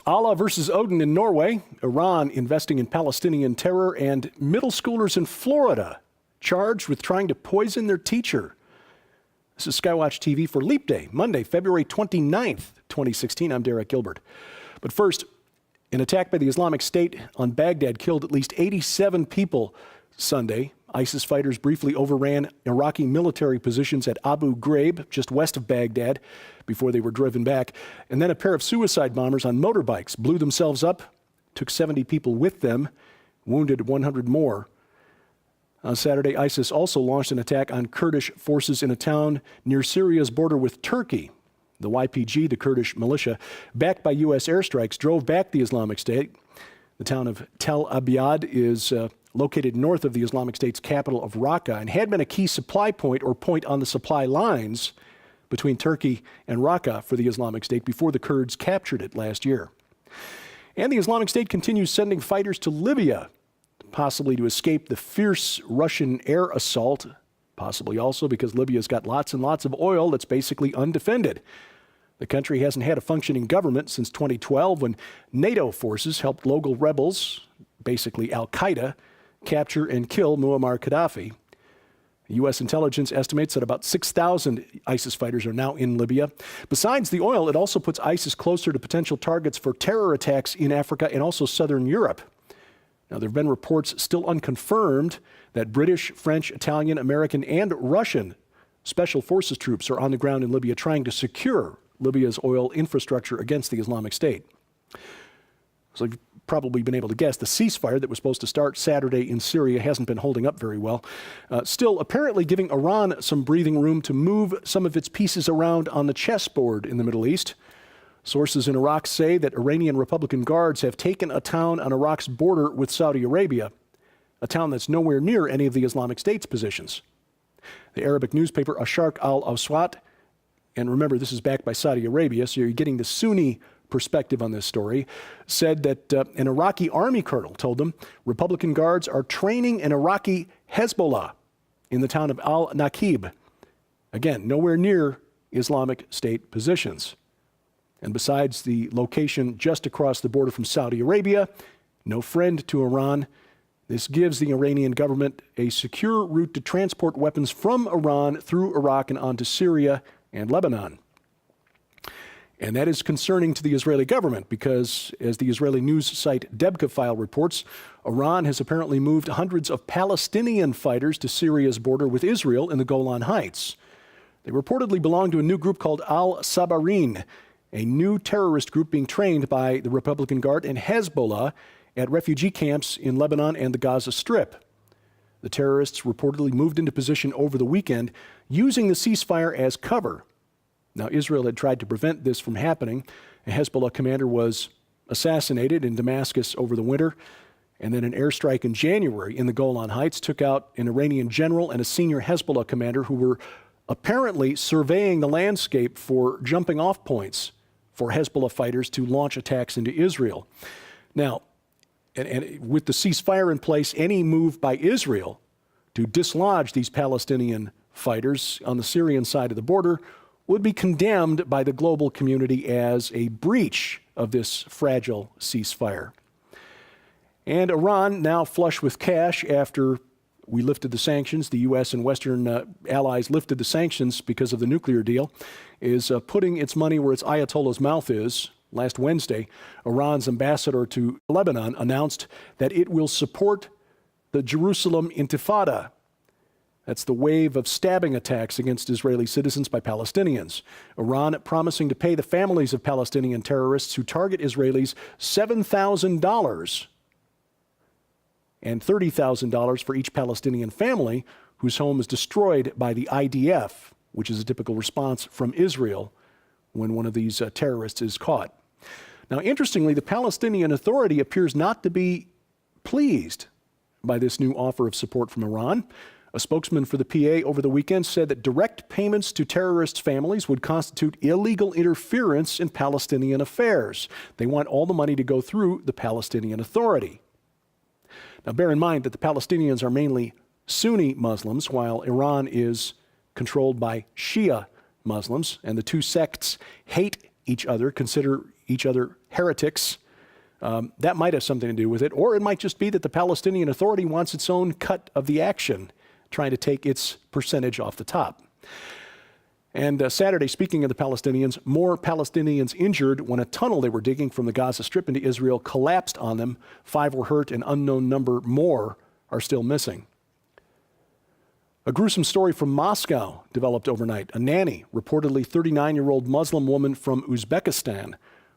Allah versus Odin in Norway, Iran investing in Palestinian terror, and middle schoolers in Florida charged with trying to poison their teacher. This is SkyWatchTV for Leap Day, Monday, February 29th, 2016. I'm Derek Gilbert. But first, an attack by the Islamic State on Baghdad killed at least 87 people Sunday. ISIS fighters briefly overran Iraqi military positions at Abu Ghraib, just west of Baghdad, before they were driven back. And then a pair of suicide bombers on motorbikes blew themselves up, took 70 people with them, wounded 100 more. On Saturday, ISIS also launched an attack on Kurdish forces in a town near Syria's border with Turkey. The YPG, the Kurdish militia, backed by U.S. airstrikes, drove back the Islamic State. The town of Tel Abyad is located north of the Islamic State's capital of Raqqa and had been a key supply point or point on the supply lines between Turkey and Raqqa for the Islamic State before the Kurds captured it last year. And the Islamic State continues sending fighters to Libya, possibly to escape the fierce Russian air assault, possibly also because Libya's got lots and lots of oil that's basically undefended. The country hasn't had a functioning government since 2012 when NATO forces helped local rebels, basically al-Qaeda, capture and kill Muammar Gaddafi. U.S. intelligence estimates that about 6,000 ISIS fighters are now in Libya. Besides the oil, it also puts ISIS closer to potential targets for terror attacks in Africa and also southern Europe. Now, there have been reports, still unconfirmed, that British, French, Italian, American, and Russian special forces troops are on the ground in Libya trying to secure Libya's oil infrastructure against the Islamic State. So you've probably been able to guess the ceasefire that was supposed to start Saturday in Syria hasn't been holding up very well. Still, apparently giving Iran some breathing room to move some of its pieces around on the chessboard in the Middle East. Sources in Iraq say that Iranian Republican guards have taken a town on Iraq's border with Saudi Arabia, a town that's nowhere near any of the Islamic State's positions. The Arabic newspaper Asharq al-Awsat, and remember this is backed by Saudi Arabia, so you're getting the Sunni perspective on this story, said that an Iraqi army colonel told them Republican guards are training an Iraqi Hezbollah in the town of al-Naqib. Again, nowhere near Islamic State positions. And besides the location just across the border from Saudi Arabia, no friend to Iran, this gives the Iranian government a secure route to transport weapons from Iran through Iraq and onto Syria and Lebanon. And that is concerning to the Israeli government because, as the Israeli news site Debka File reports, Iran has apparently moved hundreds of Palestinian fighters to Syria's border with Israel in the Golan Heights. They reportedly belong to a new group called Al-Sabarin, a new terrorist group being trained by the Republican Guard and Hezbollah at refugee camps in Lebanon and the Gaza Strip. The terrorists reportedly moved into position over the weekend using the ceasefire as cover. Now, Israel had tried to prevent this from happening. A Hezbollah commander was assassinated in Damascus over the winter, and then an airstrike in January in the Golan Heights took out an Iranian general and a senior Hezbollah commander who were apparently surveying the landscape for jumping off points for Hezbollah fighters to launch attacks into Israel. Now, and with the ceasefire in place, any move by Israel to dislodge these Palestinian fighters on the Syrian side of the border would be condemned by the global community as a breach of this fragile ceasefire. And Iran, now flush with cash after we lifted the sanctions, the U.S. and Western allies lifted the sanctions because of the nuclear deal, is putting its money where its Ayatollah's mouth is. Last Wednesday, Iran's ambassador to Lebanon announced that it will support the Jerusalem Intifada. That's the wave of stabbing attacks against Israeli citizens by Palestinians. Iran promising to pay the families of Palestinian terrorists who target Israelis $7,000 and $30,000 for each Palestinian family whose home is destroyed by the IDF, which is a typical response from Israel when one of these terrorists is caught. Now, interestingly, the Palestinian Authority appears not to be pleased by this new offer of support from Iran. A spokesman for the PA over the weekend said that direct payments to terrorists' families would constitute illegal interference in Palestinian affairs. They want all the money to go through the Palestinian Authority. Now, bear in mind that the Palestinians are mainly Sunni Muslims, while Iran is controlled by Shia Muslims, and the two sects hate each other, consider each other heretics. That might have something to do with it, or it might just be that the Palestinian Authority wants its own cut of the action, trying to take its percentage off the top. And Saturday, speaking of the Palestinians, more Palestinians injured when a tunnel they were digging from the Gaza Strip into Israel collapsed on them. 5 were hurt, an unknown number more are still missing. A gruesome story from Moscow developed overnight. A nanny, reportedly 39-year-old Muslim woman from Uzbekistan,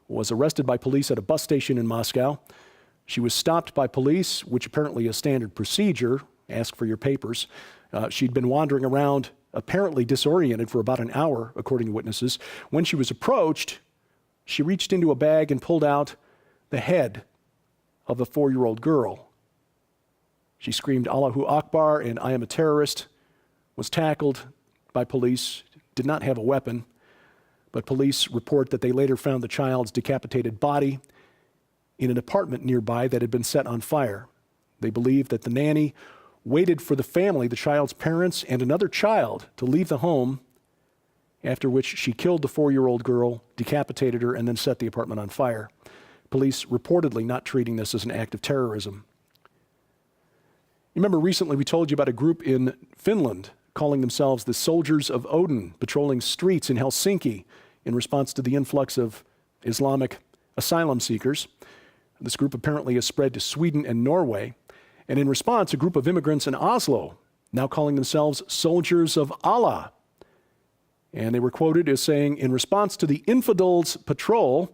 was arrested by police at a bus station in Moscow. She was stopped by police, which apparently is standard procedure. Ask for your papers. She'd been wandering around, apparently disoriented, for about an hour, according to witnesses. When she was approached, she reached into a bag and pulled out the head of a 4-year-old girl. She screamed, "Allahu Akbar," and "I am a terrorist," was tackled by police, did not have a weapon, but police report that they later found the child's decapitated body in an apartment nearby that had been set on fire. They believe that the nanny waited for the family, the child's parents, and another child to leave the home, after which she killed the 4-year-old girl, decapitated her, and then set the apartment on fire. Police reportedly not treating this as an act of terrorism. You remember recently we told you about a group in Finland calling themselves the Soldiers of Odin, patrolling streets in Helsinki in response to the influx of Islamic asylum seekers. This group apparently has spread to Sweden and Norway. And in response, a group of immigrants in Oslo, now calling themselves Soldiers of Allah. And they were quoted as saying, in response to the infidels' patrol,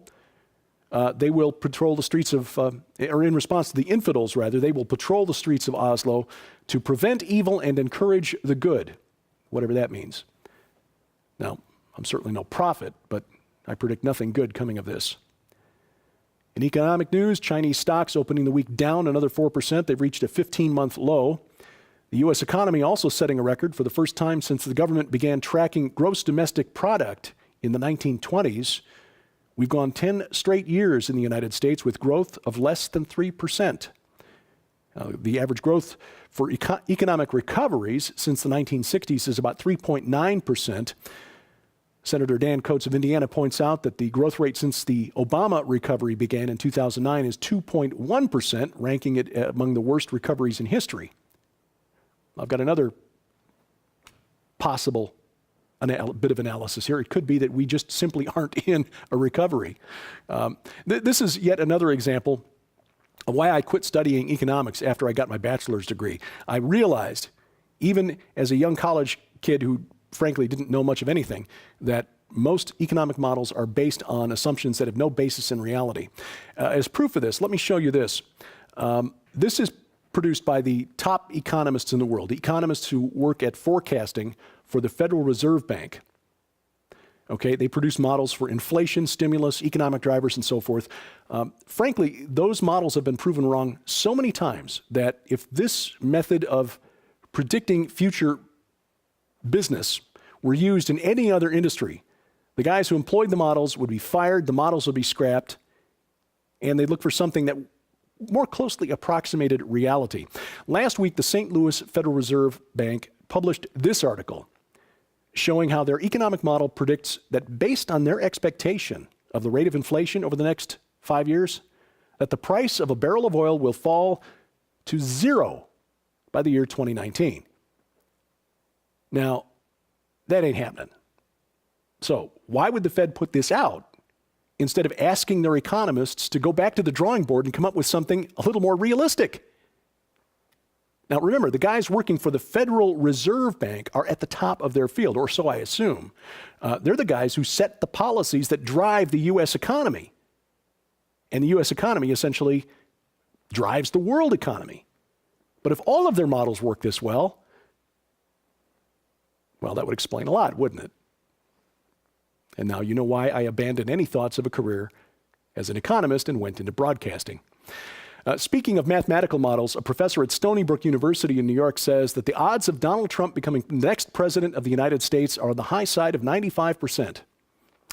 they will patrol the streets of, or in response to the infidels, rather, they will patrol the streets of Oslo to prevent evil and encourage the good, whatever that means. Now, I'm certainly no prophet, but I predict nothing good coming of this. In economic news, Chinese stocks opening the week down another 4%. They've reached a 15-month low. The U.S. economy also setting a record for the first time since the government began tracking gross domestic product in the 1920s. We've gone 10 straight years in the United States with growth of less than 3%. The average growth for economic recoveries since the 1960s is about 3.9%. Senator Dan Coates of Indiana points out that the growth rate since the Obama recovery began in 2009 is 2.1%, ranking it among the worst recoveries in history. I've got another possible bit of analysis here. It could be that we just simply aren't in a recovery. This is yet another example of why I quit studying economics after I got my bachelor's degree. I realized, even as a young college kid who frankly didn't know much of anything, that most economic models are based on assumptions that have no basis in reality. As proof of this, let me show you this. This is produced by the top economists in the world, economists who work at forecasting for the Federal Reserve Bank. Okay, they produce models for inflation, stimulus, economic drivers, and so forth. Frankly, those models have been proven wrong so many times that if this method of predicting future business were used in any other industry, the guys who employed the models would be fired, the models would be scrapped, and they'd look for something that more closely approximated reality. Last week, the St. Louis Federal Reserve Bank published this article showing how their economic model predicts that based on their expectation of the rate of inflation over the next 5 years, that the price of a barrel of oil will fall to 0 by the year 2019. Now, that ain't happening. So why would the Fed put this out instead of asking their economists to go back to the drawing board and come up with something a little more realistic? Now, remember, the guys working for the Federal Reserve Bank are at the top of their field, or so I assume. They're the guys who set the policies that drive the U.S. economy. And the U.S. economy essentially drives the world economy. But if all of their models work this well, that would explain a lot, wouldn't it? And now you know why I abandoned any thoughts of a career as an economist and went into broadcasting. Speaking of mathematical models, a professor at Stony Brook University in New York says that the odds of Donald Trump becoming the next president of the United States are on the high side of 95%.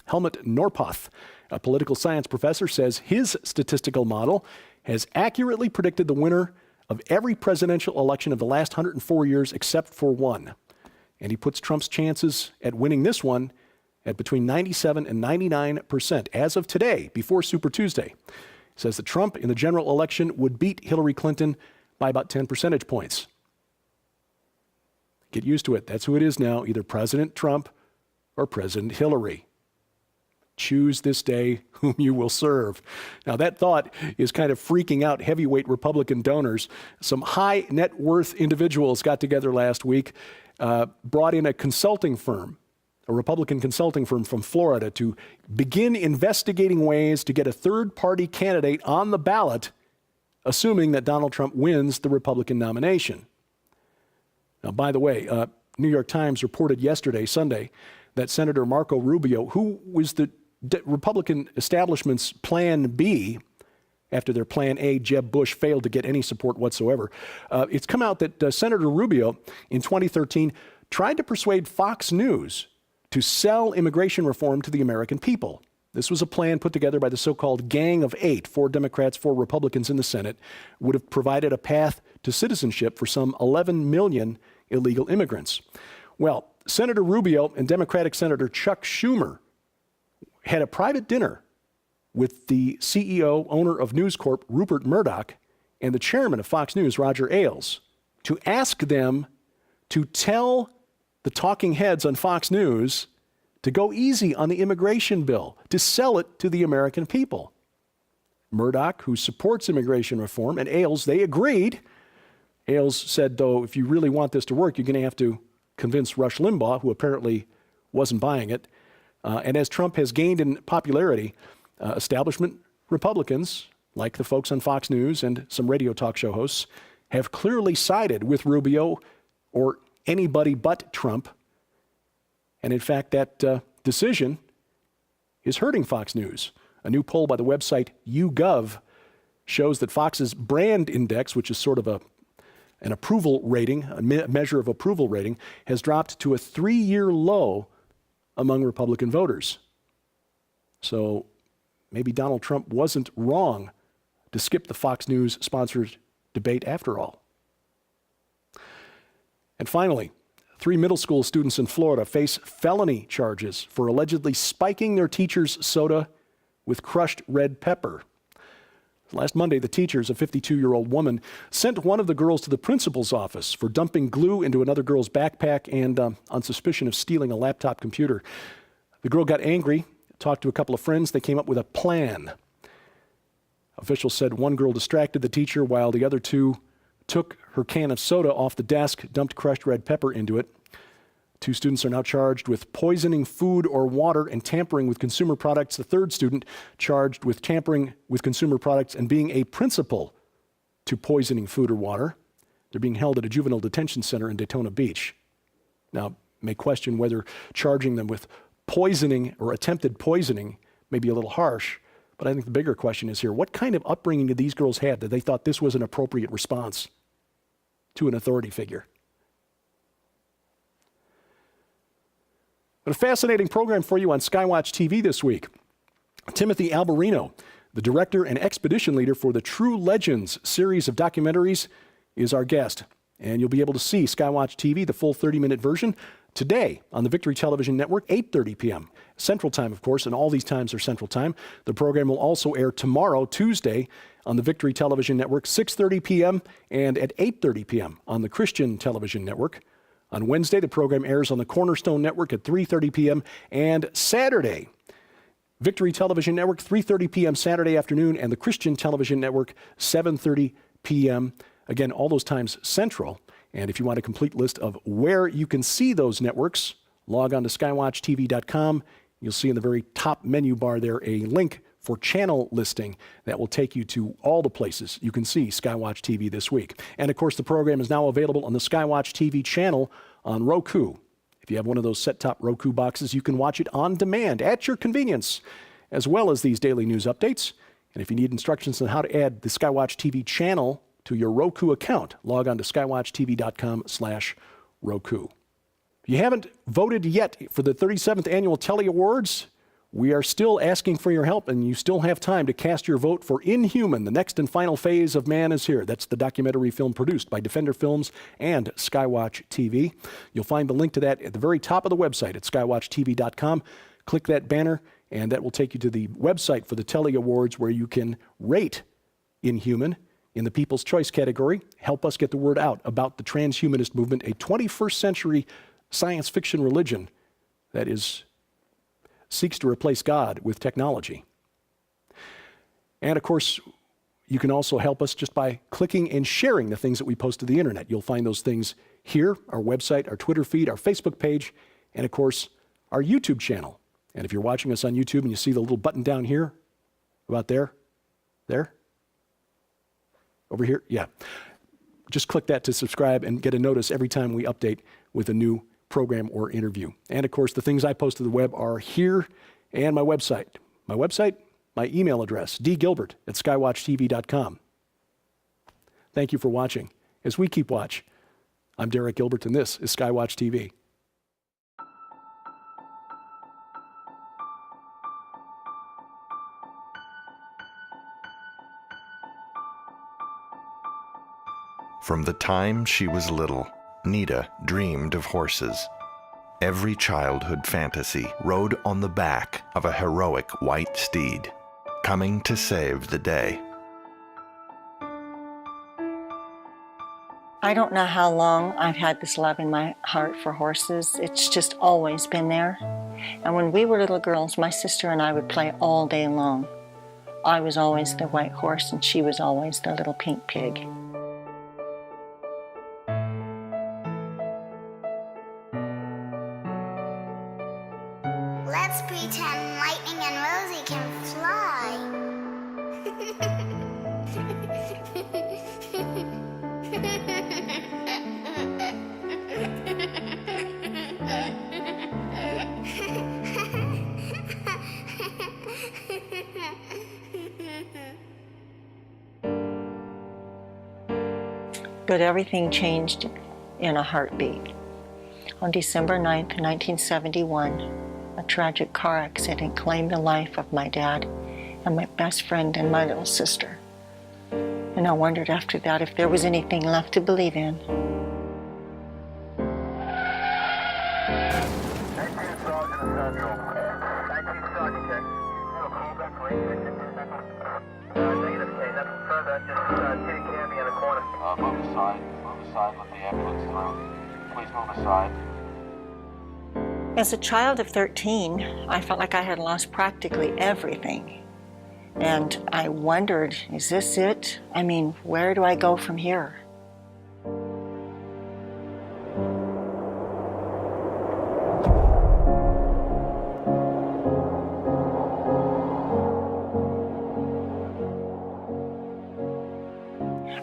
Helmut Norpoth, a political science professor, says his statistical model has accurately predicted the winner of every presidential election of the last 104 years except for one. And he puts Trump's chances at winning this one at between 97 and 99% as of today, before Super Tuesday. He says that Trump in the general election would beat Hillary Clinton by about 10 percentage points. Get used to it. That's who it is now, either President Trump or President Hillary. Choose this day whom you will serve. Now, that thought is kind of freaking out heavyweight Republican donors. Some high net worth individuals got together last week, brought in a consulting firm, a Republican consulting firm from Florida, to begin investigating ways to get a third-party candidate on the ballot, assuming that Donald Trump wins the Republican nomination. Now, by the way, New York Times reported yesterday, Sunday, that Senator Marco Rubio, who was the Republican establishment's Plan B after their Plan A, Jeb Bush, failed to get any support whatsoever. It's come out that Senator Rubio in 2013 tried to persuade Fox News to sell immigration reform to the American people. This was a plan put together by the so-called Gang of Eight, 4 Democrats, 4 Republicans in the Senate, would have provided a path to citizenship for some 11 million illegal immigrants. Well, Senator Rubio and Democratic Senator Chuck Schumer had a private dinner with the CEO, owner of News Corp, Rupert Murdoch, and the chairman of Fox News, Roger Ailes, to ask them to tell the talking heads on Fox News to go easy on the immigration bill, to sell it to the American people. Murdoch, who supports immigration reform, and Ailes, they agreed. Ailes said, though, if you really want this to work, you're going to have to convince Rush Limbaugh, who apparently wasn't buying it. And as Trump has gained in popularity, establishment Republicans, like the folks on Fox News and some radio talk show hosts, have clearly sided with Rubio or anybody but Trump. And in fact, that decision is hurting Fox News. A new poll by the website YouGov shows that Fox's brand index, which is sort of an approval rating, a measure of approval rating, has dropped to a 3-year low among Republican voters. So maybe Donald Trump wasn't wrong to skip the Fox News sponsored debate after all. And finally, 3 middle school students in Florida face felony charges for allegedly spiking their teacher's soda with crushed red pepper. Last Monday, the teachers, a 52-year-old woman, sent one of the girls to the principal's office for dumping glue into another girl's backpack and on suspicion of stealing a laptop computer. The girl got angry, talked to a couple of friends. They came up with a plan. Officials said one girl distracted the teacher while the other 2 took her can of soda off the desk, dumped crushed red pepper into it. 2 students are now charged with poisoning food or water and tampering with consumer products. The 3rd student charged with tampering with consumer products and being a principal to poisoning food or water. They're being held at a juvenile detention center in Daytona Beach. Now, may question whether charging them with poisoning or attempted poisoning may be a little harsh, but I think the bigger question is here, what kind of upbringing did these girls have that they thought this was an appropriate response to an authority figure? But a fascinating program for you on SkyWatch TV this week. Timothy Alberino, the director and expedition leader for the True Legends series of documentaries, is our guest. And you'll be able to see SkyWatch TV, the full 30-minute version, today on the Victory Television Network, 8:30 p.m. Central Time, of course, and all these times are Central Time. The program will also air tomorrow, Tuesday, on the Victory Television Network, 6:30 p.m. and at 8:30 p.m. on the Christian Television Network. On Wednesday, the program airs on the Cornerstone Network at 3:30 p.m. and Saturday, Victory Television Network, 3:30 p.m. Saturday afternoon, and the Christian Television Network, 7:30 p.m. Again, all those times Central. And if you want a complete list of where you can see those networks, log on to SkyWatchTV.com. You'll see in the very top menu bar there a link for channel listing that will take you to all the places you can see SkyWatch TV this week. And of course, the program is now available on the SkyWatch TV channel on Roku. If you have one of those set-top Roku boxes, you can watch it on demand at your convenience, as well as these daily news updates. And if you need instructions on how to add the SkyWatch TV channel to your Roku account, log on to skywatchtv.com/Roku. If you haven't voted yet for the 37th Annual Telly Awards, we are still asking for your help, and you still have time to cast your vote for Inhuman, the next and final phase of Man is Here. That's the documentary film produced by Defender Films and SkyWatch TV. You'll find the link to that at the very top of the website at skywatchtv.com. Click that banner, and that will take you to the website for the Telly Awards, where you can rate Inhuman in the People's Choice category. Help us get the word out about the transhumanist movement, a 21st century science fiction religion that seeks to replace God with technology. And of course, you can also help us just by clicking and sharing the things that we post to the internet. You'll find those things here, our website, our Twitter feed, our Facebook page, and of course, our YouTube channel. And if you're watching us on YouTube and you see the little button down here, about there, over here, yeah. Just click that to subscribe and get a notice every time we update with a new program or interview. And of course, the things I post to the web are here and my website. My email address, dgilbert@skywatchtv.com. Thank you for watching. As we keep watch, I'm Derek Gilbert, and this is SkyWatch TV. From the time she was little, Nita dreamed of horses. Every childhood fantasy rode on the back of a heroic white steed, coming to save the day. I don't know how long I've had this love in my heart for horses. It's just always been there. And when we were little girls, my sister and I would play all day long. I was always the white horse and she was always the little pink pig. Let's pretend Lightning and Rosie can fly. But everything changed in a heartbeat. On December 9th, 1971, a tragic car accident claimed the life of my dad and my best friend and my little sister. And I wondered after that if there was anything left to believe in. Move aside, let the ambulance through. Please move aside. As a child of 13, I felt like I had lost practically everything. And I wondered, is this it? I mean, where do I go from here?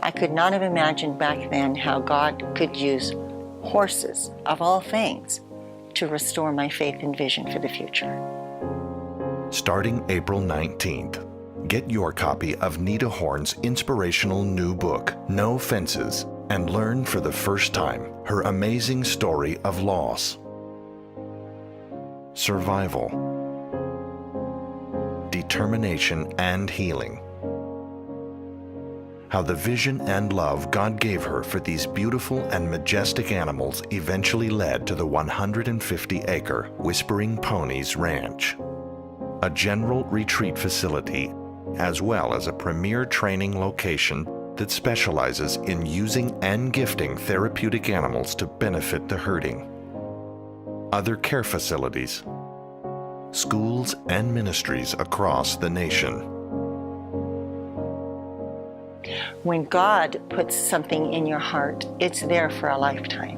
I could not have imagined back then how God could use horses, of all things, to restore my faith and vision for the future. Starting April 19th, get your copy of Nita Horn's inspirational new book, No Fences, and learn for the first time her amazing story of loss, survival, determination, and healing. How the vision and love God gave her for these beautiful and majestic animals eventually led to the 150-acre Whispering Ponies Ranch, a general retreat facility, as well as a premier training location that specializes in using and gifting therapeutic animals to benefit the herding. Other care facilities, schools, and ministries across the nation. When God puts something in your heart, it's there for a lifetime.